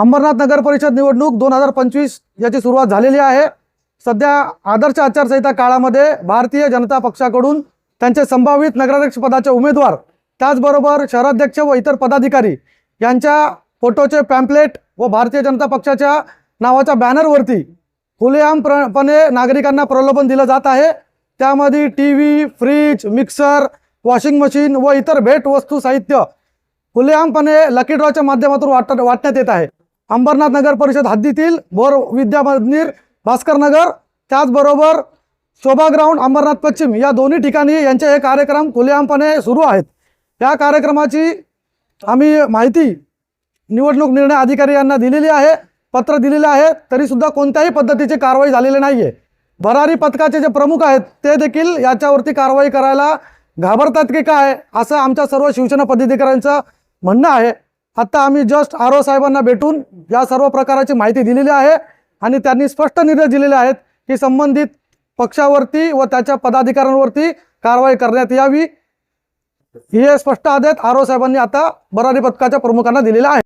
अंबरनाथ नगर परिषद निवडणूक 2025 याची सुरुवात झालेली आहे। सध्या आदर्श आचारसंहिता काळामध्ये भारतीय जनता पक्षाकडून त्यांचे संभावित नगराध्यक्ष पदाचे उमेदवार, त्याचबरोबर शहराध्यक्ष व इतर पदाधिकारी यांच्या फोटोचे पॅम्पलेट व भारतीय जनता पक्षाच्या नावाच्या बॅनरवरती खुलेआमपणे नागरिकांना प्रलोभन दिलं जात आहे। त्यामध्ये TV, fridge, mixer, washing machine व इतर भेटवस्तू साहित्य खुलेआमपणे लकी ड्रॉच्या माध्यमातून वाटण्यात येत आहे। अंबरनाथ नगर परिषद हद्दीतील बोर विद्या मंदिर, भास्कर नगर, त्याचबरोबर शोभा ग्राउंड, अंबरनाथ पश्चिम या दोन्ही ठिकाणी यांचे हे कार्यक्रम खुलेआमपणे सुरू आहेत। या कार्यक्रमाची आम्ही माहिती निवडणूक निर्णय अधिकारी यांना दिलेली आहे, पत्र दिलेले आहे, तरी सुद्धा कोणत्याही पद्धतीची कारवाई झालेली नाहीये। भरारी पथकाचे जे प्रमुख आहेत ते देखील याच्यावरती कारवाई करायला घाबरतात की काय, असं आमच्या सर्व शिवसेना पदाधिकाऱ्यांचं म्हणणं आहे। आता आम्ही जस्ट आर.ओ. साहेबांना भेटून या सर्व प्रकाराची माहिती दिलेली आहे आणि त्यांनी स्पष्ट निर्देश दिलेले आहेत की संबंधित पक्षावरती व त्याच्या पदाधिकाऱ्यांवरती कारवाई करण्यात यावी। हे स्पष्ट आदेश आर.ओ. साहेबांनी आता भरारी पथकाच्या प्रमुखांना दिलेले आहे।